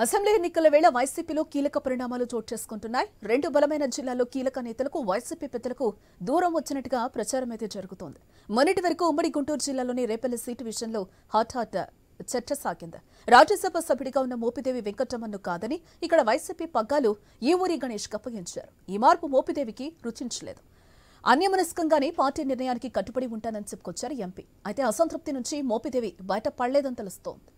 Assembly ఎన్నికల వేళ వైసీపీలో కీలక పరిణామాలు చోటు చేసుకుంటున్నాయి. రెండు బలమైన జిల్లాల్లో కీలక నేతలకు వైసీపీ పెద్దలకు దూరం వచ్చినట్టుగా ప్రచారం అయితే జరుగుతోంది. మొన్నటి వరకు ఉమ్మడి గుంటూరు జిల్లాలోని రేపల్లి సీటు విషయంలో హాట్ చర్చ సాగింది. రాజ్యసభ సభ్యుడిగా ఉన్న మోపిదేవి వెంకటరమణను కాదని ఇక్కడ వైసీపీ పగ్గాలు ఈ ఊరి గణేష్ అప్పగించారు. ఈ మార్పు మోపిదేవికి రుచించలేదు. అన్యమనస్కంగానే పార్టీ నిర్ణయానికి కట్టుబడి ఉంటానని చెప్పుకొచ్చారు ఎంపీ. అయితే అసంతృప్తి నుంచి మోపిదేవి బయట పడలేదని తెలుస్తోంది.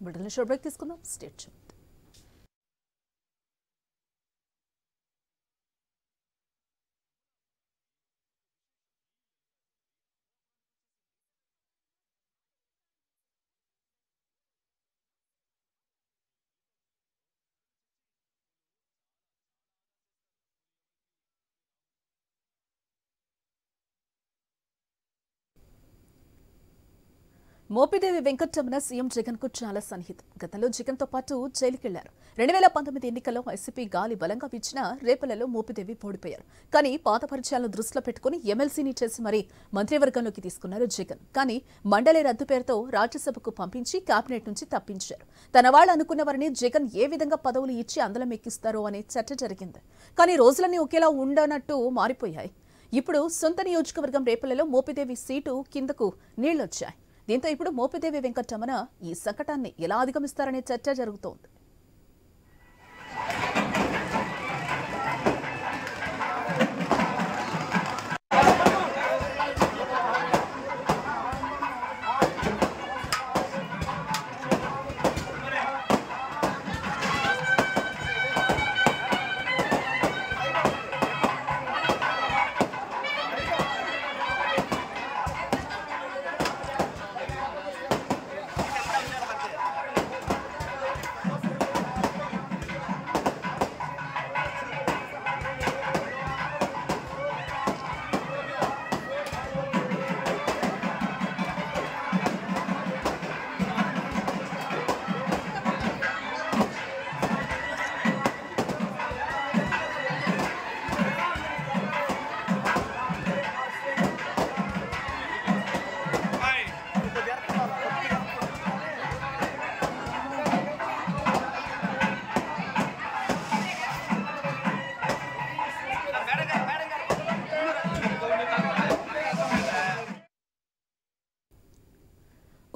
బిడ్డలను షోర్ బ్రేక్ తీసుకుందాం. స్టేట్ చూద్దాం. మోపిదేవి వెంకటరమణ సీఎం జగన్ కు చాలా సన్నిహితం. గతంలో జగన్ తో పాటు జైలుకెళ్లారు. 2019 ఎన్నికల్లో వైసీపీ గాలి బలంగా వీచిన రేపల్లలో మోపిదేవి ఓడిపోయారు. కానీ పాత పరిచయాలను దృష్టిలో పెట్టుకుని ఎమ్మెల్సీని చేసి మరీ మంత్రివర్గంలోకి తీసుకున్నారు జగన్. కానీ మండలి రద్దు పేరుతో రాజ్యసభకు పంపించి కేబినెట్ నుంచి తప్పించారు. తన వాళ్ళు అనుకున్న వారిని జగన్ ఏ విధంగా పదవులు ఇచ్చి అందలం ఎక్కిస్తారో అనే చర్చ జరిగింది. కానీ రోజులన్నీ ఒకేలా ఉండనట్టు మారిపోయాయి. ఇప్పుడు సొంత నియోజకవర్గం రేపల్లలో మోపిదేవి సీటు కిందకు నీళ్లొచ్చాయి. దీంతో ఇప్పుడు మోపిదేవి వెంకటరమణ ఈ సంకటాన్ని ఎలా అధిగమిస్తారనే చర్చ జరుగుతోంది.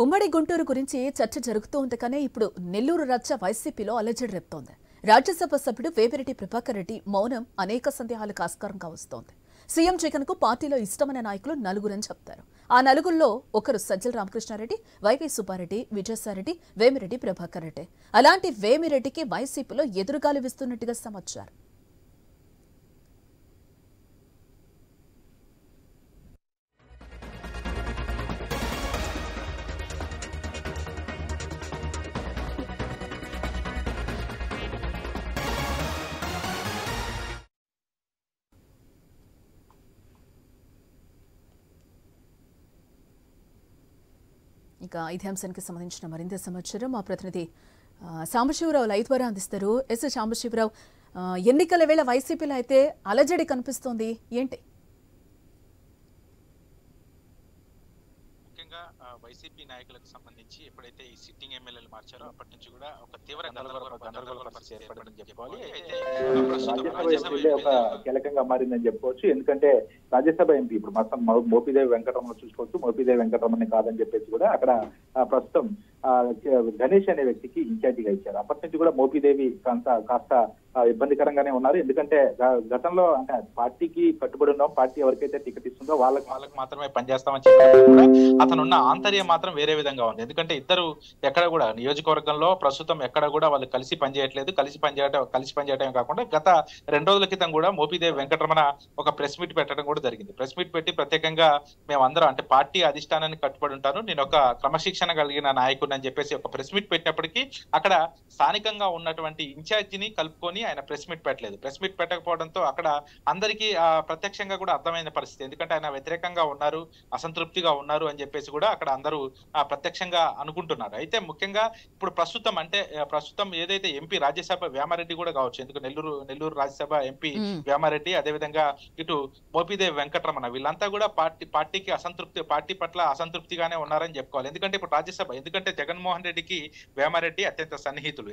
ఉమ్మడి గుంటూరు గురించి చర్చ జరుగుతూ ఉండగానే ఇప్పుడు నెల్లూరు రచ్చ వైసీపీలో అలజడి రేపుతోంది. రాజ్యసభ సభ్యుడు వేమిరెడ్డి ప్రభాకర్ రెడ్డి మౌనం అనేక సందేహాలకు ఆస్కారంగా వస్తోంది. సీఎం జగన్ కు పార్టీలో ఇష్టమైన నాయకులు నలుగురని చెప్తారు. ఆ నలుగురిలో ఒకరు సజ్జల రామకృష్ణారెడ్డి, వైవి సుబ్బారెడ్డి, విజయసాయిరెడ్డి, వేమిరెడ్డి ప్రభాకర్ రెడ్డి. అలాంటి వేమిరెడ్డికి వైసీపీలో ఎదురుగాలి వీస్తున్నట్టుగా సమాచారం. ఇక ఇదే అంశానికి సంబంధించిన మరింత సమాచారం మా ప్రతినిధి సాంబశివరావు లైవ్ ద్వారా అందిస్తారు. ఎస్ సాంబశివరావు, ఎన్నికల వేళ వైసీపీలో అయితే అలజడి కనిపిస్తోంది, ఏంటి? ముఖ్యంగా వైసీపీ నాయకులకు సంబంధించి ఎప్పుడైతే ఈ సిట్టింగ్ ఎమ్మెల్యేలు మార్చారో అప్పటి నుంచి కూడా ఒక తీవ్ర గందరగోళ పరిస్థితి ఏర్పడిందని చెప్పుకోవాలి. ఒక కీలకంగా మారిందని చెప్పుకోవచ్చు. ఎందుకంటే రాజ్యసభ ఎంపీ ఇప్పుడు మొత్తం మోపిదేవి వెంకటరమణ చూసుకోవచ్చు. మోపిదేవి వెంకటరమణ కాదని చెప్పేసి కూడా అక్కడ ప్రస్తుతం గణేష్ అనే వ్యక్తికి ఇన్ఛార్జిగా ఇచ్చారు. అప్పటి నుంచి కూడా మోపిదేవి కాస్త ఇబ్బందికరంగానే ఉన్నారు. ఎందుకంటే గతంలో అంటే పార్టీకి కట్టుబడి ఉన్నాం, పార్టీ ఎవరికైతే టికెట్ ఇస్తుందో వాళ్ళకి మాత్రమే పనిచేస్తామని చెప్పినప్పుడు కూడా అతనున్న ఆంతర్యం మాత్రం వేరే విధంగా ఉంది. ఎందుకంటే ఇద్దరు ఎక్కడ కూడా నియోజకవర్గంలో ప్రస్తుతం ఎక్కడ కూడా వాళ్ళు కలిసి పనిచేయట్లేదు. కలిసి పనిచేయటమే కాకుండా గత 2 రోజుల క్రితం కూడా మోపిదేవి వెంకటరమణ ఒక ప్రెస్ మీట్ పెట్టడం కూడా జరిగింది. ప్రెస్ మీట్ పెట్టి ప్రత్యేకంగా మేమందరం అంటే పార్టీ అధిష్టానాన్ని కట్టుబడి ఉంటాను, నేను ఒక క్రమశిక్షణ కలిగిన నాయకుడు అని చెప్పేసి ఒక ప్రెస్ మీట్ పెట్టినప్పటికీ అక్కడ స్థానికంగా ఉన్నటువంటి ఇన్ఛార్జిని కలుపుకొని ఆయన ప్రెస్ మీట్ పెట్టలేదు. ప్రెస్ మీట్ పెట్టకపోవడంతో అక్కడ అందరికీ ప్రత్యక్షంగా కూడా అర్థమైన పరిస్థితి. ఎందుకంటే ఆయన వ్యతిరేకంగా ఉన్నారు, అసంతృప్తిగా ఉన్నారు అని చెప్పేసి కూడా అక్కడ అందరూ ప్రత్యక్షంగా అనుకుంటున్నారు. అయితే ముఖ్యంగా ఇప్పుడు ప్రస్తుతం ఏదైతే ఎంపీ రాజ్యసభ వేమారెడ్డి కూడా కావచ్చు, ఎందుకు నెల్లూరు రాజ్యసభ ఎంపీ వేమారెడ్డి, అదేవిధంగా ఇటు మోపిదేవి వెంకటరమణ వీళ్ళంతా కూడా పార్టీ పట్ల అసంతృప్తిగానే ఉన్నారని చెప్పుకోవాలి. ఎందుకంటే ఇప్పుడు రాజ్యసభ జగన్మోహన్ రెడ్డికి వేమారెడ్డి అత్యంత సన్నిహితులు.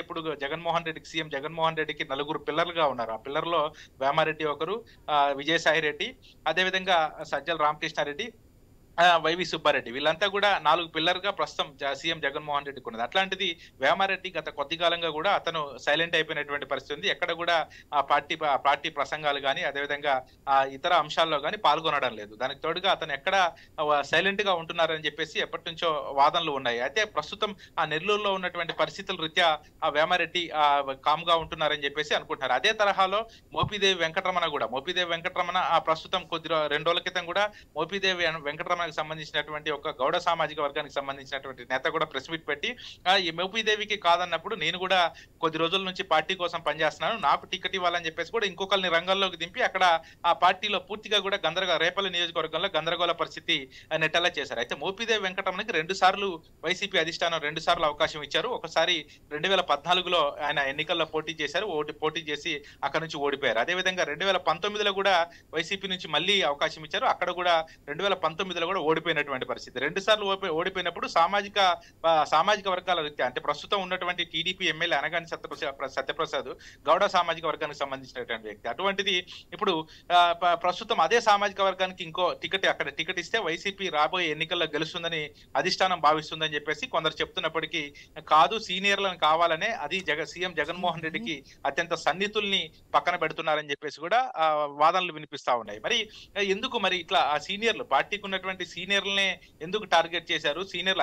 ఇప్పుడు జగన్మోహన్ రెడ్డికి సీఎం జగన్మోహన్ రెడ్డికి 4 పిల్లర్లుగా ఉన్నారు. ఆ పిల్లర్లో వేమారెడ్డి ఒకరు, విజయసాయి రెడ్డి, అదేవిధంగా సజ్జల రామకృష్ణారెడ్డి, వైవి సుబ్బారెడ్డి వీళ్ళంతా కూడా 4 పిల్లర్గా ప్రస్తుతం సీఎం జగన్మోహన్ రెడ్డికి ఉన్నది. అట్లాంటిది వేమారెడ్డి గత కొద్ది కాలంగా కూడా అతను సైలెంట్ అయిపోయినటువంటి పరిస్థితి ఉంది. ఎక్కడ కూడా పార్టీ ప్రసంగాలు కానీ అదేవిధంగా ఇతర అంశాల్లో కానీ పాల్గొనడం లేదు. దానికి తోడుగా అతను ఎక్కడ సైలెంట్ గా ఉంటున్నారని చెప్పేసి ఎప్పటి నుంచో వాదనలు ఉన్నాయి. అయితే ప్రస్తుతం ఆ నెల్లూరులో ఉన్నటువంటి పరిస్థితుల రీత్యా ఆ వేమారెడ్డి కామ్ గా ఉంటున్నారని చెప్పేసి అనుకుంటున్నారు. అదే తరహాలో మోపిదేవి వెంకటరమణ ప్రస్తుతం 2 రోజుల క్రితం కూడా మోపిదేవి వెంకటరమణ సంబంధించినటువంటి ఒక గౌడ సామాజిక వర్గానికి సంబంధించినటువంటి నేత కూడా ప్రెస్ మీట్ పెట్టి ఈ మోపిదేవికి కాదన్నప్పుడు నేను కూడా కొద్ది రోజుల నుంచి పార్టీ కోసం పనిచేస్తున్నాను, నాకు టికెట్ ఇవ్వాలని చెప్పేసి కూడా ఇంకొకరిని రంగంలోకి దింపి అక్కడ ఆ పార్టీలో పూర్తిగా కూడా రేపల్లి నియోజకవర్గంలో గందరగోళ పరిస్థితి నెట్టేలా చేశారు. అయితే మోపిదేవి వెంకటరమణకి 2 సార్లు వైసీపీ అధిష్టానం 2 సార్లు అవకాశం ఇచ్చారు. ఒకసారి 2014లో ఆయన ఎన్నికల్లో పోటీ చేసి అక్కడ నుంచి ఓడిపోయారు. అదేవిధంగా 2019లో కూడా వైసీపీ నుంచి మళ్ళీ అవకాశం ఇచ్చారు. అక్కడ కూడా 2019లో కూడా ఓడిపోయినటువంటి పరిస్థితి. 2 సార్లు ఓడిపోయినప్పుడు సామాజిక వర్గాల రీత్యా అంటే ప్రస్తుతం ఉన్నటువంటి టీడీపీ ఎమ్మెల్యే అనగాని సత్యప్రసాద్ గౌడ సామాజిక వర్గానికి సంబంధించినటువంటి వ్యక్తి. అటువంటిది ఇప్పుడు ప్రస్తుతం అదే సామాజిక వర్గానికి ఇంకో టికెట్ ఇస్తే వైసీపీ రాబోయే ఎన్నికల్లో గెలుస్తుందని అధిష్టానం భావిస్తుందని చెప్పేసి కొందరు చెప్తున్నప్పటికీ కాదు, సీనియర్లను కావాలనే అది సీఎం జగన్మోహన్ రెడ్డికి అత్యంత సన్నిహితుల్ని పక్కన పెడుతున్నారని చెప్పేసి కూడా వాదనలు వినిపిస్తా ఉన్నాయి. మరి ఎందుకు ఇట్లా ఆ సీనియర్లు పార్టీకి ఉన్నటువంటి సీనియర్లనే ఎందుకు టార్గెట్ చేశారు? సీనియర్లు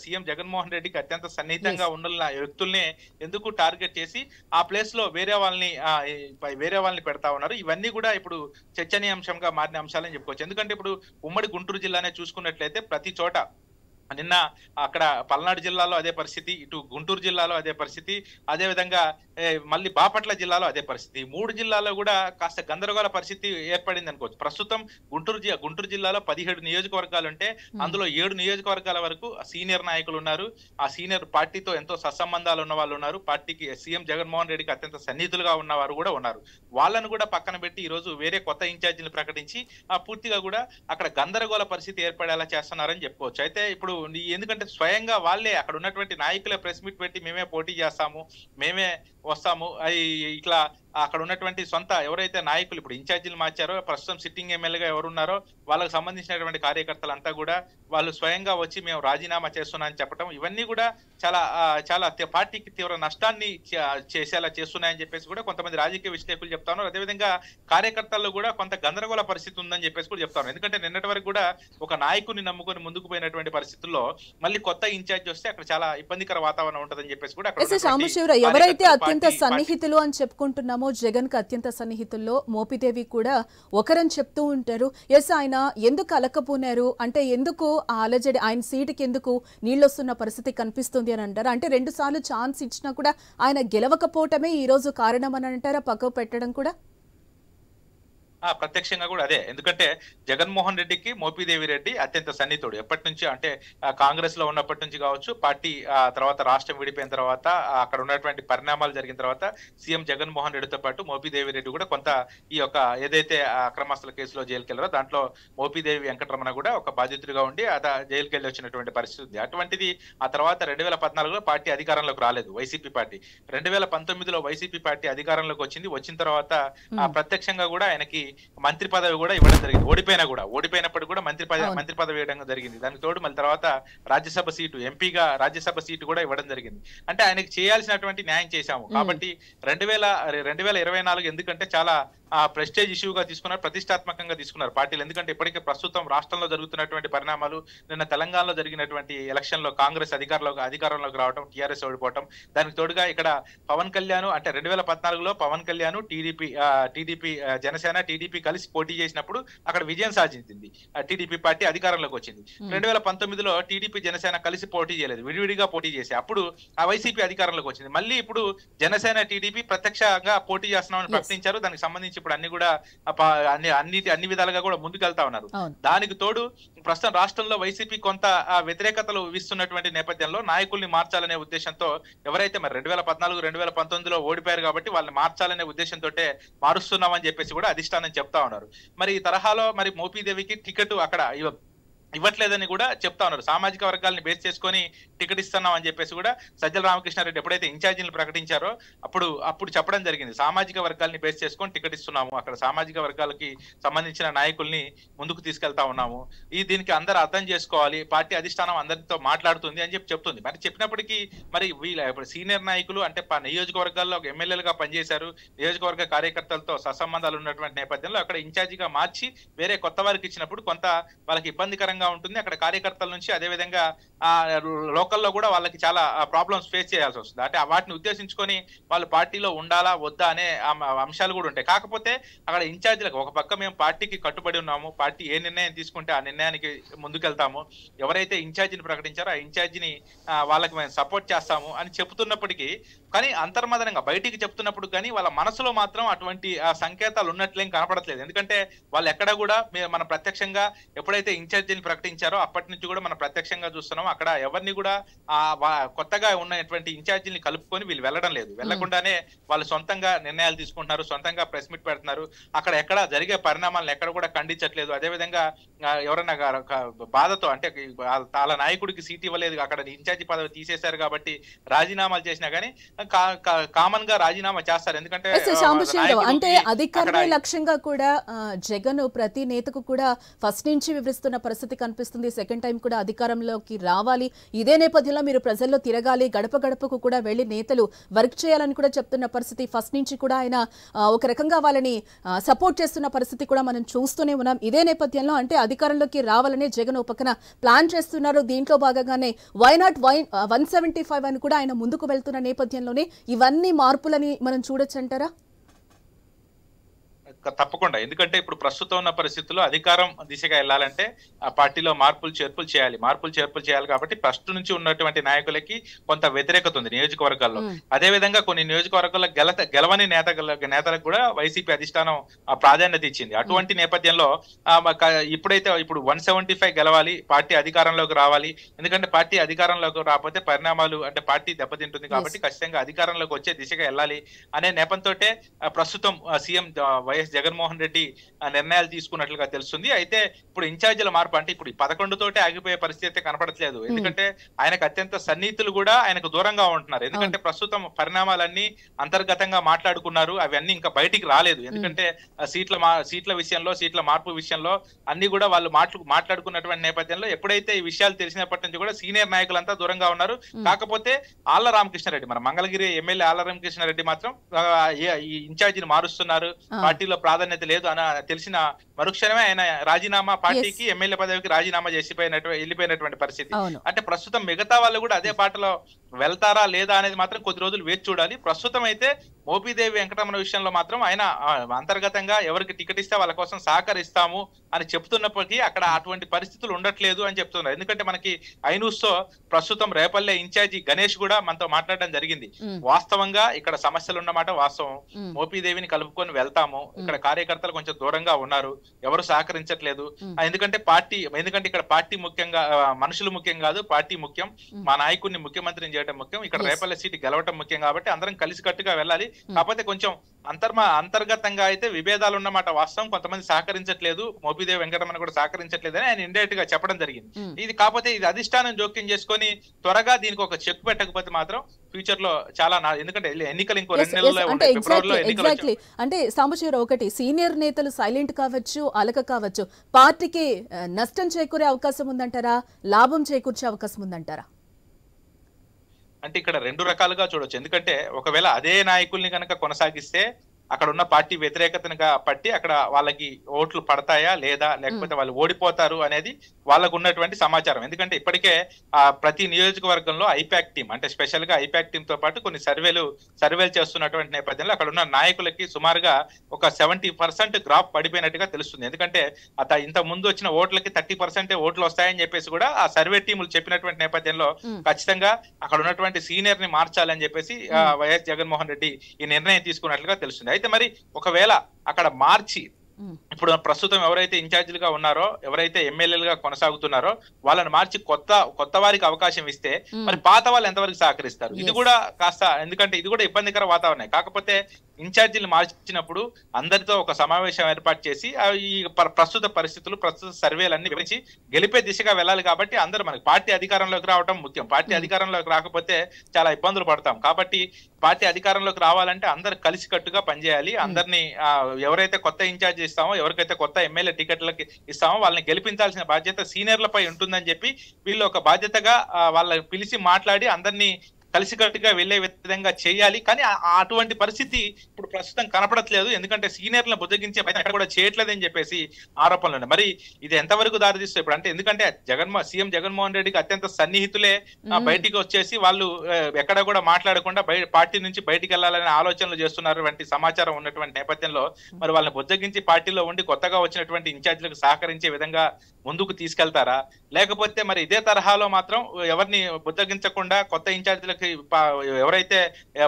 సీఎం జగన్మోహన్ రెడ్డికి అత్యంత సన్నిహితంగా ఉన్న వ్యక్తుల్నే ఎందుకు టార్గెట్ చేసి ఆ ప్లేస్ లో వేరే వాళ్ళని పెడతా ఉన్నారు? ఇవన్నీ కూడా ఇప్పుడు చర్చనీయాంశంగా మారిన అంశాలని చెప్పుకోవచ్చు. ఎందుకంటే ఇప్పుడు ఉమ్మడి గుంటూరు జిల్లానే చూసుకున్నట్లయితే ప్రతి చోట నిన్న అక్కడ పల్నాడు జిల్లాలో అదే పరిస్థితి, ఇటు గుంటూరు జిల్లాలో అదే పరిస్థితి, అదేవిధంగా మళ్ళీ బాపట్ల జిల్లాలో అదే పరిస్థితి. 3 జిల్లాల్లో కూడా కాస్త గందరగోళ పరిస్థితి ఏర్పడింది అనుకోవచ్చు. ప్రస్తుతం గుంటూరు జిల్లాలో 17 నియోజకవర్గాలు ఉంటే అందులో 7 నియోజకవర్గాల వరకు సీనియర్ నాయకులు ఉన్నారు. ఆ సీనియర్ పార్టీతో ఎంతో సత్సంబంధాలు ఉన్న వాళ్ళు ఉన్నారు. పార్టీకి సీఎం జగన్మోహన్ రెడ్డికి అత్యంత సన్నిహితులుగా ఉన్నవారు కూడా ఉన్నారు. వాళ్ళను కూడా పక్కన పెట్టి ఈ రోజు వేరే కొత్త ఇన్ఛార్జీలు ప్రకటించి పూర్తిగా కూడా అక్కడ గందరగోళ పరిస్థితి ఏర్పడేలా చేస్తున్నారని చెప్పుకోవచ్చు. అయితే ఇప్పుడు ఎందుకంటే స్వయంగా వాళ్ళే అక్కడ ఉన్నటువంటి నాయకులే ప్రెస్ మీట్ పెట్టి మేమే పోటీ చేస్తాము, మేమే వస్తాము, ఇట్లా అక్కడ ఉన్నటువంటి సొంత ఎవరైతే నాయకులు ఇప్పుడు ఇన్ఛార్జీలు మార్చారో ప్రస్తుతం సిట్టింగ్ ఎమ్మెల్యేగా ఎవరున్నారో వాళ్ళకి సంబంధించినటువంటి కార్యకర్తలంతా కూడా వాళ్ళు స్వయంగా వచ్చి మేము రాజీనామా చేస్తున్నామని చెప్పడం ఇవన్నీ కూడా చాలా పార్టీకి తీవ్ర నష్టాన్ని చేసేలా చేస్తున్నాయని చెప్పేసి కూడా కొంతమంది రాజకీయ విశ్లేషకులు చెప్తా ఉన్నారు. అదేవిధంగా కార్యకర్తల్లో కూడా కొంత గందరగోళ పరిస్థితి ఉందని చెప్పేసి కూడా చెప్తాను. ఎందుకంటే నిన్నటి వరకు కూడా ఒక నాయకుని నమ్ముకొని ముందుకు పోయినటువంటి పరిస్థితుల్లో మళ్ళీ కొత్త ఇన్ఛార్జ్ వస్తే అక్కడ చాలా ఇబ్బందికర వాతావరణం ఉంటుందని చెప్పేసి కూడా ఎవరైతే అత్యంత సన్నిహితులు అని చెప్పుకుంటున్నామో జగన్ కి అత్యంత సన్నిహితుల్లో మోపిదేవి కూడా ఒకరని చెప్తూ ఉంటారు. ఎస్, ఆయన ఎందుకు అలకపోనారు అంటే ఎందుకు ఆ అలజడి, ఆయన సీటుకి ఎందుకు నీళ్ళొస్తున్న పరిస్థితి కనిపిస్తుంది అని అంటారు. అంటే 2 సార్లు ఛాన్స్ ఇచ్చినా కూడా ఆయన గెలవకపోవటమే ఈ రోజు కారణం అని అంటారా? పక్కకు పెట్టడం కూడా ప్రత్యక్షంగా కూడా అదే. ఎందుకంటే జగన్మోహన్ రెడ్డికి మోపిదేవి రెడ్డి అత్యంత సన్నిహితుడు. ఎప్పటి నుంచి అంటే కాంగ్రెస్ లో ఉన్నప్పటి నుంచి కావచ్చు, పార్టీ తర్వాత రాష్ట్రం విడిపోయిన తర్వాత అక్కడ ఉన్నటువంటి పరిణామాలు జరిగిన తర్వాత సీఎం జగన్మోహన్ రెడ్డితో పాటు మోపిదేవి రెడ్డి కూడా కొంత ఈ యొక్క ఏదైతే అక్రమాస్తుల కేసులో జైలుకి వెళ్ళారో దాంట్లో మోపిదేవి వెంకటరమణ కూడా ఒక బాధితుడిగా ఉండి జైలుకి వెళ్ళి వచ్చినటువంటి పరిస్థితి ఉంది. అటువంటిది ఆ తర్వాత 2014లో పార్టీ అధికారంలోకి రాలేదు వైసీపీ పార్టీ. 2019లో వైసీపీ పార్టీ అధికారంలోకి వచ్చిన తర్వాత ప్రత్యక్షంగా కూడా ఆయనకి మంత్రి పదవి కూడా ఇవ్వడం జరిగింది. ఓడిపోయినప్పుడు కూడా మంత్రి పదవి ఇవ్వడం జరిగింది. దానికి తోడు మళ్ళీ తర్వాత రాజ్యసభ సీటు, ఎంపీగా రాజ్యసభ సీటు కూడా ఇవ్వడం జరిగింది. అంటే ఆయనకి చేయాల్సినటువంటి న్యాయం చేశాము. కాబట్టి 2024 ఎందుకంటే చాలా ప్రెస్టేజ్ ఇష్యూగా తీసుకున్నారు, ప్రతిష్టాత్మకంగా తీసుకున్నారు పార్టీలు. ఎందుకంటే ఇప్పటికే ప్రస్తుతం రాష్ట్రంలో జరుగుతున్నటువంటి పరిణామాలు, నిన్న తెలంగాణలో జరిగినటువంటి ఎలక్షన్ లో కాంగ్రెస్ అధికారంలోకి రావడం, టీఆర్ఎస్ ఓడిపోవడం, దానికి తోడుగా ఇక్కడ పవన్ కళ్యాణ్ అంటే 2014లో పవన్ కళ్యాణ్ టీడీపీ జనసేన టీడీపీ కలిసి పోటీ చేసినప్పుడు అక్కడ విజయం సాధించింది. టీడీపీ పార్టీ అధికారంలోకి వచ్చింది. 2019లో టీడీపీ జనసేన కలిసి పోటీ చేయలేదు, విడివిడిగా పోటీ చేసి అప్పుడు ఆ వైసీపీ అధికారంలోకి వచ్చింది. మళ్ళీ ఇప్పుడు జనసేన టీడీపీ ప్రత్యక్షంగా పోటీ చేస్తున్నామని ప్రకటించారు. దానికి సంబంధించి ఇప్పుడు అన్ని కూడా అన్ని విధాలుగా కూడా ముందుకెళ్తా ఉన్నారు. దానికి తోడు ప్రస్తుతం రాష్ట్రంలో వైసీపీ కొంత వ్యతిరేకతలు ఇస్తున్నటువంటి నేపథ్యంలో నాయకుల్ని మార్చాలనే ఉద్దేశంతో ఎవరైతే మరి 2014, 2019లో ఓడిపోయారు కాబట్టి వాళ్ళని మార్చాలనే ఉద్దేశంతో మారుస్తున్నామని చెప్పేసి కూడా అధిష్టానం చెప్తా ఉన్నారు. మరి ఈ తరహాలో మరి మోపీదేవికి టికెట్ అక్కడ ఇవ్వట్లేదని కూడా చెప్తా ఉన్నారు. సామాజిక వర్గాలను బేస్ చేసుకొని టికెట్ ఇస్తున్నాం అని చెప్పేసి కూడా సజ్జల రామకృష్ణారెడ్డి ఎప్పుడైతే ఇన్ఛార్జీలు ప్రకటించారో అప్పుడు చెప్పడం జరిగింది. సామాజిక వర్గాల్ని బేస్ చేసుకొని టికెట్ ఇస్తున్నాము, అక్కడ సామాజిక వర్గాలకి సంబంధించిన నాయకుల్ని ముందుకు తీసుకెళ్తా ఉన్నాము, దీనికి అందరూ అర్థం చేసుకోవాలి, పార్టీ అధిష్టానం అందరితో మాట్లాడుతుంది అని చెప్తుంది. మరి చెప్పినప్పటికీ మరి ఇప్పుడు సీనియర్ నాయకులు అంటే నియోజకవర్గాల్లో ఎమ్మెల్యేలుగా పనిచేశారు, నియోజకవర్గ కార్యకర్తలతో సత్సంబంధాలు ఉన్నటువంటి నేపథ్యంలో అక్కడ ఇన్ఛార్జిగా మార్చి వేరే కొత్త వారికి ఇచ్చినప్పుడు కొంత వాళ్ళకి ఇబ్బందికరంగా ఉంటుంది. అక్కడ కార్యకర్తల నుంచి అదే విధంగా లోకల్లో కూడా వాళ్ళకి చాలా ప్రాబ్లమ్స్ ఫేస్ చేయాల్సి వస్తుంది. అంటే వాటిని ఉద్దేశించుకొని వాళ్ళు పార్టీలో ఉండాలా వద్దా అనే అంశాలు కూడా ఉంటాయి. కాకపోతే అక్కడ ఇన్ఛార్జీలకు ఒక పక్క మేము పార్టీకి కట్టుబడి ఉన్నాము, పార్టీ ఏ నిర్ణయం తీసుకుంటే ఆ నిర్ణయానికి ముందుకెళ్తాము, ఎవరైతే ఇన్ఛార్జిని ప్రకటించారో ఆ ఇన్ఛార్జిని వాళ్ళకి మేము సపోర్ట్ చేస్తాము అని చెప్తున్నప్పటికీ, కానీ అంతర్మదనంగా బయటికి చెప్తున్నప్పుడు కానీ వాళ్ళ మనసులో మాత్రం అటువంటి సంకేతాలు ఉన్నట్లేం కనపడట్లేదు. ఎందుకంటే వాళ్ళు ఎక్కడ కూడా మనం ప్రత్యక్షంగా ఎప్పుడైతే ఇన్ఛార్జీని ప్రకటించారో అప్పటి నుంచి కూడా మనం ప్రత్యక్షంగా చూస్తున్నాం, అక్కడ ఎవరిని కూడా కొత్తగా ఉన్నటువంటి ఇన్ఛార్జీని కలుపుకొని వీళ్ళు వెళ్ళడం లేదు. వెళ్లకుండానే వాళ్ళు సొంతంగా నిర్ణయాలు తీసుకుంటున్నారు, సొంతంగా ప్రెస్ మీట్ పెడుతున్నారు, అక్కడ ఎక్కడ జరిగే పరిణామాలను ఎక్కడ కూడా ఖండించట్లేదు. అదేవిధంగా ఎవరన్నా బాధతో అంటే వాళ్ళ నాయకుడికి సీట్ ఇవ్వలేదు, అక్కడ ఇన్ఛార్జి పదవి తీసేశారు కాబట్టి రాజీనామాలు చేసినా కానీ కామన్ గా రాజీనామా చేస్తారు. ఎందుకంటే అంటే అధికారమే లక్ష్యంగా కూడా జగన్ ప్రతి నేతకు కూడా ఫస్ట్ నుంచి వివరిస్తున్న పరిస్థితి కనిపిస్తుంది. సెకండ్ టైం కూడా అధికారంలోకి రావాలి, ఇదే నేపథ్యంలో మీరు ప్రజల్లో తిరగాలి, గడప గడపకు కూడా వెళ్లి నేతలు వర్క్ చేయాలని కూడా చెప్తున్న పరిస్థితి. ఫస్ట్ నుంచి కూడా ఆయన ఒక రకంగా వాళ్ళని సపోర్ట్ చేస్తున్న పరిస్థితి కూడా మనం చూస్తూనే ఉన్నాం. ఇదే నేపథ్యంలో అంటే అధికారంలోకి రావాలనే జగన్ ఒక పక్కన ప్లాన్ చేస్తున్నారు. దీంట్లో భాగంగానే వైనాట్ 175 అని కూడా ఆయన ముందుకు వెళ్తున్న నేపథ్యంలోనే ఇవన్నీ మార్పులని మనం చూడొచ్చంటారా? తప్పకుండా. ఎందుకంటే ఇప్పుడు ప్రస్తుతం ఉన్న పరిస్థితుల్లో అధికారం దిశగా వెళ్ళాలంటే ఆ పార్టీలో మార్పులు చేర్పులు చేయాలి కాబట్టి ఫస్ట్ నుంచి ఉన్నటువంటి నాయకులకి కొంత వ్యతిరేకత ఉంది నియోజకవర్గాల్లో. అదే విధంగా కొన్ని నియోజకవర్గాల్లో గెలవని నేతలకు కూడా వైసీపీ అధిష్టానం ప్రాధాన్యత ఇచ్చింది. అటువంటి నేపథ్యంలో ఇప్పుడు 175 గెలవాలి, పార్టీ అధికారంలోకి రావాలి. ఎందుకంటే పార్టీ అధికారంలోకి రాకపోతే పరిణామాలు అంటే పార్టీ దెబ్బతింటుంది కాబట్టి ఖచ్చితంగా అధికారంలోకి వచ్చే దిశగా వెళ్ళాలి అనే నేపంతో ప్రస్తుతం సీఎం వైఎస్ జగన్మోహన్ రెడ్డి నిర్ణయాలు తీసుకున్నట్లుగా తెలుస్తుంది. అయితే ఇప్పుడు ఇన్ఛార్జీల మార్పు అంటే ఇప్పుడు 11 తోటే ఆగిపోయే పరిస్థితి కనపడట్లేదు. ఎందుకంటే ఆయనకు అత్యంత సన్నిహితులు కూడా ఆయనకు దూరంగా ఉంటున్నారు. ఎందుకంటే ప్రస్తుతం పరిణామాలన్నీ అంతర్గతంగా మాట్లాడుకున్నారు, అవన్నీ ఇంకా బయటికి రాలేదు. ఎందుకంటే సీట్ల విషయంలో, సీట్ల మార్పు విషయంలో అన్ని కూడా వాళ్ళు మాట్లాడుకున్నటువంటి నేపథ్యంలో ఎప్పుడైతే ఈ విషయాలు తెలిసినప్పటి నుంచి కూడా సీనియర్ నాయకులంతా దూరంగా ఉన్నారు. కాకపోతే ఆళ్ల రామకృష్ణారెడ్డి, మన మంగళగిరి ఎమ్మెల్యే ఆళ్ల రామకృష్ణారెడ్డి మాత్రం ఈ ఇన్ఛార్జిని మారుస్తున్నారు, పార్టీలో ప్రాధాన్యత లేదు అని తెలిసిన మరుక్షణమే ఆయన రాజీనామా, పార్టీకి ఎమ్మెల్యే పదవికి రాజీనామా వెళ్ళిపోయినటువంటి పరిస్థితి. అంటే ప్రస్తుతం మిగతా వాళ్ళు కూడా అదే బాటలో వెళ్తారా లేదా అనేది మాత్రం కొద్ది రోజులు వేచి చూడాలి. ప్రస్తుతం అయితే మోపిదేవి వెంకటరమణ విషయంలో మాత్రం ఆయన అంతర్గతంగా ఎవరికి టికెట్ ఇస్తే వాళ్ళ కోసం సహకరిస్తాము అని చెప్తున్నప్పటికీ అక్కడ అటువంటి పరిస్థితులు ఉండట్లేదు అని చెప్తున్నారు. ఎందుకంటే మనకి ఐనూస్ తో ప్రస్తుతం రేపల్లె ఇన్ఛార్జి గణేష్ కూడా మనతో మాట్లాడడం జరిగింది. వాస్తవంగా ఇక్కడ సమస్యలు ఉన్నమాట వాస్తవం, మోపిదేవిని కలుపుకొని వెళ్తాము, ఇక్కడ కార్యకర్తలు కొంచెం దూరంగా ఉన్నారు, ఎవరు సహకరించట్లేదు. ఎందుకంటే ఇక్కడ పార్టీ ముఖ్యంగా, మనుషులు ముఖ్యం కాదు, పార్టీ ముఖ్యం, మా నాయకుడిని ముఖ్యమంత్రిని చేయడం ముఖ్యం, ఇక్కడ రేపల్లె సీటు గెలవటం ముఖ్యం కాబట్టి అందరం కలిసి కట్టుగా వెళ్ళాలి. కాకపోతే కొంచెం అంతర్గతంగా అయితే విభేదాలు ఉన్నమాట వాస్తవం. కొంతమంది సహకరించట్లేదు, మోపిదేవి వెంకటరమణ కూడా సహకరించట్లేదు అని ఆయన ఇండైరెక్ట్ గా చెప్పడం జరిగింది. ఇది కాకపోతే ఇది అధిష్టానం జోక్యం చేసుకొని త్వరగా దీనికి ఒక చెక్ పెట్టకపోతే మాత్రం ఫ్యూచర్ లో చాలా ఎందుకంటే ఎన్నికలు ఇంకో 2 నెలల్లో ఉంటాయి, ఫిబ్రవరిలో ఎన్నికలు. అంటే సాంబశివరావు, ఒకటి సీనియర్ నేతలు సైలెంట్ కావచ్చు, అలక కావచ్చు, పార్టీకి నష్టం చేకూరే అవకాశం ఉందంటారా, లాభం చేకూర్చే అవకాశం ఉందంటారా? అంటే ఇక్కడ 2 రకాలుగా చూడొచ్చు. ఎందుకంటే ఒకవేళ అదే నాయకుల్ని కనుక కొనసాగిస్తే అక్కడ ఉన్న పార్టీ వ్యతిరేకతగా పట్టి అక్కడ వాళ్ళకి ఓట్లు పడతాయా లేదా, లేకపోతే వాళ్ళు ఓడిపోతారు అనేది వాళ్ళకు ఉన్నటువంటి సమాచారం. ఎందుకంటే ఇప్పటికే ప్రతి నియోజకవర్గంలో ఐపాక్ టీం, అంటే స్పెషల్ గా ఐపాక్ టీం తో పాటు కొన్ని సర్వేలు చేస్తున్నటువంటి నేపథ్యంలో అక్కడ ఉన్న నాయకులకి సుమారుగా ఒక 70% గ్రాఫ్ పడిపోయినట్టుగా తెలుస్తుంది. ఎందుకంటే ఇంత ముందు వచ్చిన ఓట్లకి 30% ఓట్లు వస్తాయని చెప్పేసి కూడా ఆ సర్వే టీములు చెప్పినటువంటి నేపథ్యంలో ఖచ్చితంగా అక్కడ ఉన్నటువంటి సీనియర్ ని మార్చాలని చెప్పేసి వైఎస్ జగన్మోహన్ రెడ్డి ఈ నిర్ణయం తీసుకున్నట్లుగా తెలుస్తుంది. అయితే మరి ఒకవేళ అక్కడ మార్చి ఇప్పుడు ప్రస్తుతం ఎవరైతే ఇన్ఛార్జీలుగా ఉన్నారో, ఎవరైతే ఎమ్మెల్యేలుగా కొనసాగుతున్నారో వాళ్ళని మార్చి కొత్త వారికి అవకాశం ఇస్తే మరి పాత వాళ్ళు ఎంతవరకు సహకరిస్తారు? ఇది కూడా కాస్త, ఎందుకంటే ఇది కూడా ఇబ్బందికర వాతావరణం. కాకపోతే ఇన్ఛార్జీలు మార్చినప్పుడు అందరితో ఒక సమావేశం ఏర్పాటు చేసి ఈ ప్రస్తుత పరిస్థితులు, ప్రస్తుత సర్వేలన్నీ వివరించి గెలిపే దిశగా వెళ్ళాలి. కాబట్టి అందరూ మనకి పార్టీ అధికారంలోకి రావడం ముఖ్యం. పార్టీ అధికారంలోకి రాకపోతే చాలా ఇబ్బందులు పడతాం. కాబట్టి పార్టీ అధికారంలోకి రావాలంటే అందరు కలిసికట్టుగా పనిచేయాలి. అందరినీ ఎవరైతే కొత్త ఇన్ఛార్జ్ ఇస్తామో, ఎవరికైతే కొత్త ఎమ్మెల్యే టికెట్లకి ఇస్తామో వాళ్ళని గెలిపించాల్సిన బాధ్యత సీనియర్లపై ఉంటుందని చెప్పి వీళ్ళు ఒక బాధ్యతగా వాళ్ళని పిలిచి మాట్లాడి అందరినీ కలిసికట్టుగా వెళ్లే విధంగా చేయాలి. కానీ అటువంటి పరిస్థితి ఇప్పుడు ప్రస్తుతం కనపడట్లేదు. ఎందుకంటే సీనియర్లను బుజ్జగించే ప్రయత్నం కూడా చేయట్లేదని చెప్పేసి ఆరోపణలు ఉన్నాయి. మరి ఇది ఎంతవరకు దారితీస్తుంది ఇప్పుడు అంటే, ఎందుకంటే సీఎం జగన్మోహన్ రెడ్డికి అత్యంత సన్నిహితులే బయటికి వచ్చేసి వాళ్ళు ఎక్కడ కూడా మాట్లాడకుండా పార్టీ నుంచి బయటికి వెళ్లాలనే ఆలోచనలు చేస్తున్నటువంటి సమాచారం ఉన్నటువంటి నేపథ్యంలో మరి వాళ్ళని బుజ్జగించి పార్టీలో ఉండి కొత్తగా వచ్చినటువంటి ఇన్ఛార్జీలకు సహకరించే విధంగా ముందుకు తీసుకెళ్తారా, లేకపోతే మరి ఇదే తరహాలో మాత్రం ఎవరిని బుజ్జగించకుండా కొత్త ఇన్ఛార్జీలకు ఎవరైతే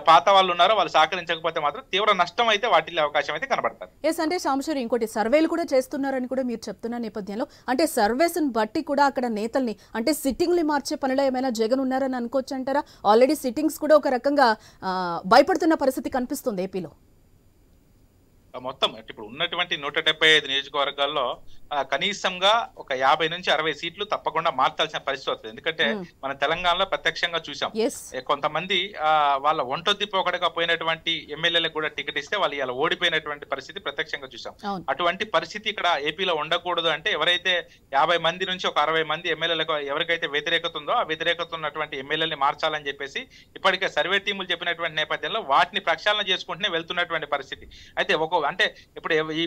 పాత వాళ్ళు ఉన్నారో వాళ్ళు సహకరించకపోతే మాత్రం తీవ్ర నష్టం అయితే వాటిల్లే అవకాశం అయితే కనబడతారు. ఎస్, అంటే సాంబశివరావు, ఇంకోటి సర్వేలు కూడా చేస్తున్నారని కూడా మీరు చెప్తున్న నేపథ్యంలో అంటే సర్వేస్ బట్టి కూడా అక్కడ నేతల్ని అంటే సిట్టింగ్లు మార్చే పనిలో ఏమైనా జగన్ ఉన్నారని అనుకోవచ్చు అంటారా? ఆల్రెడీ సిట్టింగ్స్ కూడా ఒక రకంగా భయపడుతున్న పరిస్థితి కనిపిస్తుంది ఏపీలో. మొత్తం ఇప్పుడు ఉన్నటువంటి 175 నియోజకవర్గాల్లో కనీసంగా ఒక 50 నుంచి 60 సీట్లు తప్పకుండా మార్చాల్సిన పరిస్థితి వస్తుంది. ఎందుకంటే మన తెలంగాణలో ప్రత్యక్షంగా చూసాం, కొంతమంది వాళ్ళ ఒంటొద్ది పోకడగా పోయినటువంటి ఎమ్మెల్యేలకు కూడా టికెట్ ఇస్తే వాళ్ళు ఇలా ఓడిపోయినటువంటి పరిస్థితి ప్రత్యక్షంగా చూసాం. అటువంటి పరిస్థితి ఇక్కడ ఏపీలో ఉండకూడదు అంటే ఎవరైతే 50 మంది నుంచి ఒక 60 మంది ఎమ్మెల్యేలకు ఎవరికైతే వ్యతిరేకత ఉందో ఆ వ్యతిరేకత ఉన్నటువంటి ఎమ్మెల్యేని మార్చాలని చెప్పేసి ఇప్పటికే సర్వే టీములు చెప్పినటువంటి నేపథ్యంలో వాటిని ప్రక్షాళన చేసుకుంటూనే వెళ్తున్నటువంటి పరిస్థితి. అయితే అంటే ఇప్పుడు ఈ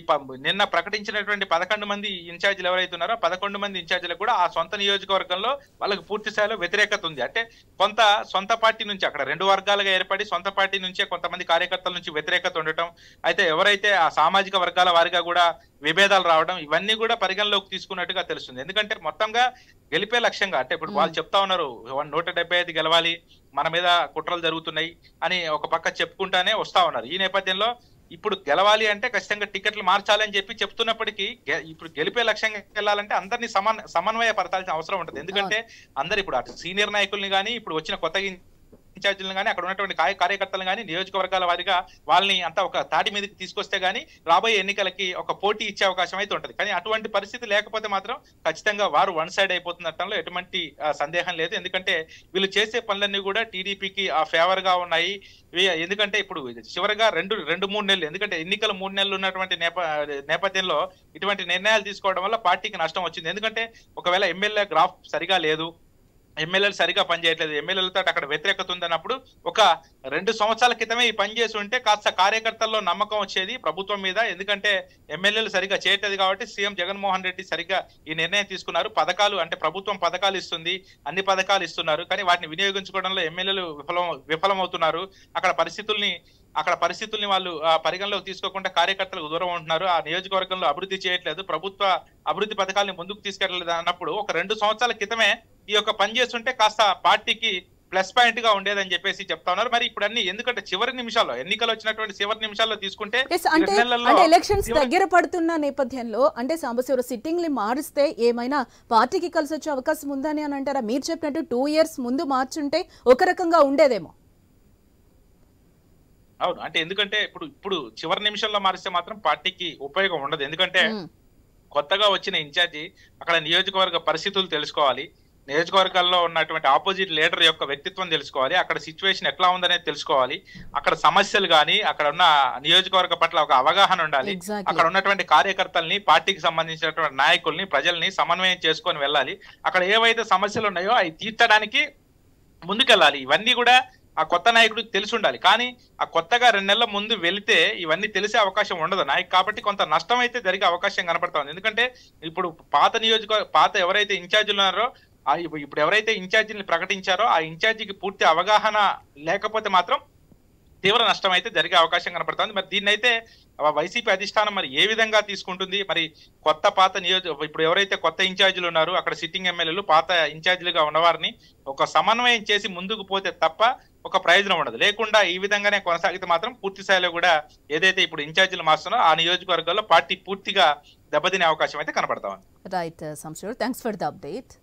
నిన్న ప్రకటించినటువంటి 11 మంది ఇన్ఛార్జీలు ఎవరైతే ఉన్నారో 11 మంది ఇన్ఛార్జీలకు కూడా ఆ సొంత నియోజకవర్గంలో వాళ్ళకి పూర్తి స్థాయిలో వ్యతిరేకత ఉంది. అంటే కొంత సొంత పార్టీ నుంచి అక్కడ 2 వర్గాలుగా ఏర్పడి సొంత పార్టీ నుంచే కొంతమంది కార్యకర్తల నుంచి వ్యతిరేకత ఉండటం, అయితే ఎవరైతే ఆ సామాజిక వర్గాల వారిగా కూడా విభేదాలు రావడం, ఇవన్నీ కూడా పరిగణలోకి తీసుకున్నట్టుగా తెలుస్తుంది. ఎందుకంటే మొత్తంగా గెలిపే లక్ష్యంగా అంటే ఇప్పుడు వాళ్ళు చెప్తా ఉన్నారు 175 గెలవాలి, మన మీద కుట్రలు జరుగుతున్నాయి అని ఒక పక్క చెప్పుకుంటానే వస్తా ఉన్నారు. ఈ నేపథ్యంలో ఇప్పుడు గెలవాలి అంటే ఖచ్చితంగా టికెట్లు మార్చాలని చెప్పి చెప్తున్నప్పటికీ ఇప్పుడు గెలిపే లక్ష్యంగా వెళ్ళాలంటే అందరినీ సమన్వయపరచాల్సిన అవసరం ఉంటుంది. ఎందుకంటే అందరు ఇప్పుడు అటు సీనియర్ నాయకుల్ని కానీ ఇప్పుడు వచ్చిన కొత్త ఇన్ఛార్జీలను కానీ అక్కడ ఉన్నటువంటి కార్యకర్తలు కానీ నియోజకవర్గాల వారిగా వాళ్ళని అంతా ఒక తాటి మీదకి తీసుకొస్తే గానీ రాబోయే ఎన్నికలకి ఒక పోటీ ఇచ్చే అవకాశం అయితే ఉంటుంది. కానీ అటువంటి పరిస్థితి లేకపోతే మాత్రం ఖచ్చితంగా వారు వన్ సైడ్ అయిపోతున్నట్టంలో ఎటువంటి సందేహం లేదు. ఎందుకంటే వీళ్ళు చేసే పనులన్నీ కూడా టీడీపీకి ఫేవర్ గా ఉన్నాయి. ఎందుకంటే ఇప్పుడు చివరిగా 2-3 నెలలు, ఎందుకంటే ఎన్నికలు 3 నెలలు ఉన్నటువంటి నేపథ్యంలో ఇటువంటి నిర్ణయాలు తీసుకోవడం వల్ల పార్టీకి నష్టం వచ్చింది. ఎందుకంటే ఒకవేళ ఎమ్మెల్యే గ్రాఫ్ సరిగా లేదు, ఎమ్మెల్యేలు సరిగా పనిచేయట్లేదు, ఎమ్మెల్యేలతో అక్కడ వ్యతిరేకత ఉందన్నప్పుడు ఒక 2 సంవత్సరాల క్రితమే ఈ పని చేసి ఉంటే కాస్త కార్యకర్తల్లో నమ్మకం వచ్చేది ప్రభుత్వం మీద. ఎందుకంటే ఎమ్మెల్యేలు సరిగా చేయట్లేదు కాబట్టి సీఎం జగన్మోహన్ రెడ్డి సరిగా ఈ నిర్ణయం తీసుకున్నారు. పథకాలు అంటే ప్రభుత్వం పథకాలు ఇస్తుంది, అన్ని పథకాలు ఇస్తున్నారు, కానీ వాటిని వినియోగించుకోవడంలో ఎమ్మెల్యేలు విఫలమవుతున్నారు. అక్కడ పరిస్థితుల్ని వాళ్ళు పరిగణలోకి తీసుకోకుండా కార్యకర్తలకు దూరం ఉంటున్నారు, ఆ నియోజకవర్గంలో అభివృద్ధి చేయట్లేదు, ప్రభుత్వ అభివృద్ధి పథకాలను ముందుకు తీసుకెళ్లలేదు అన్నప్పుడు ఒక 2 సంవత్సరాల క్రితమే ఈ యొక్క పని చేస్తుంటే కాస్త పార్టీకి ప్లస్ పాయింట్ గా ఉండేదని చెప్పేసి చెప్తా ఉన్నారు. మరి ఇప్పుడు అన్ని ఎందుకంటే చివరి నిమిషాల్లో ఎన్నికలు వచ్చినటువంటి చివరి నిమిషాల్లో తీసుకుంటే అంటే ఎలక్షన్స్ దగ్గర పడుతున్న నేపథ్యంలో అంటే సాంబశివరావు సిట్టింగ్ ని మారిస్తే ఏమైనా పార్టీకి కలిసి వచ్చే అవకాశం ఉందని అని అంటారా? మీరు చెప్పినట్టు 2 years ముందు మార్చుంటే ఒక రకంగా ఉండేదేమో. అవును, అంటే ఎందుకంటే ఇప్పుడు చివరి నిమిషంలో మారిస్తే మాత్రం పార్టీకి ఉపయోగం ఉండదు. ఎందుకంటే కొత్తగా వచ్చిన ఇన్ఛార్జి అక్కడ నియోజకవర్గ పరిస్థితులు తెలుసుకోవాలి, నియోజకవర్గాల్లో ఉన్నటువంటి ఆపోజిట్ లీడర్ యొక్క వ్యక్తిత్వం తెలుసుకోవాలి, అక్కడ సిచ్యువేషన్ ఎట్లా ఉందనేది తెలుసుకోవాలి, అక్కడ సమస్యలు కానీ అక్కడ ఉన్న నియోజకవర్గ పట్ల ఒక అవగాహన ఉండాలి, అక్కడ ఉన్నటువంటి కార్యకర్తల్ని, పార్టీకి సంబంధించినటువంటి నాయకుల్ని, ప్రజల్ని సమన్వయం చేసుకొని వెళ్ళాలి, అక్కడ ఏవైతే సమస్యలు ఉన్నాయో అవి తీర్చడానికి ముందుకెళ్ళాలి. ఇవన్నీ కూడా ఆ కొత్త నాయకుడికి తెలిసి ఉండాలి. కానీ ఆ కొత్తగా 2 నెలల ముందు వెళితే ఇవన్నీ తెలిసే అవకాశం ఉండదు నాయకు. కాబట్టి కొంత నష్టం అయితే జరిగే అవకాశం కనపడతా ఉంది. ఎందుకంటే ఇప్పుడు పాత ఎవరైతే ఇన్ఛార్జీలు ఉన్నారో ఇప్పుడు ఎవరైతే ఇన్ఛార్జీని ప్రకటించారో ఆ ఇన్ఛార్జికి పూర్తి అవగాహన లేకపోతే మాత్రం తీవ్ర నష్టం అయితే జరిగే అవకాశం కనపడుతుంది. మరి దీన్నైతే వైసీపీ అధిష్టానం మరి ఏ విధంగా తీసుకుంటుంది? మరి పాత ఇప్పుడు ఎవరైతే కొత్త ఇన్ఛార్జీలు ఉన్నారో అక్కడ సిట్టింగ్ ఎమ్మెల్యేలు పాత ఇన్ఛార్జీలుగా ఉన్నవారిని ఒక సమన్వయం చేసి ముందుకు పోతే తప్ప ఒక ప్రయోజనం ఉండదు. లేకుండా ఈ విధంగానే కొనసాగితే మాత్రం పూర్తి స్థాయిలో కూడా ఏదైతే ఇప్పుడు ఇన్ఛార్జీలు మారుస్తున్నారో ఆ నియోజకవర్గాల్లో పార్టీ పూర్తిగా దెబ్బతినే అవకాశం అయితే కనపడతా ఉంది. రైట్ సంశూర్, థ్యాంక్స్ ఫర్ ద అప్డేట్.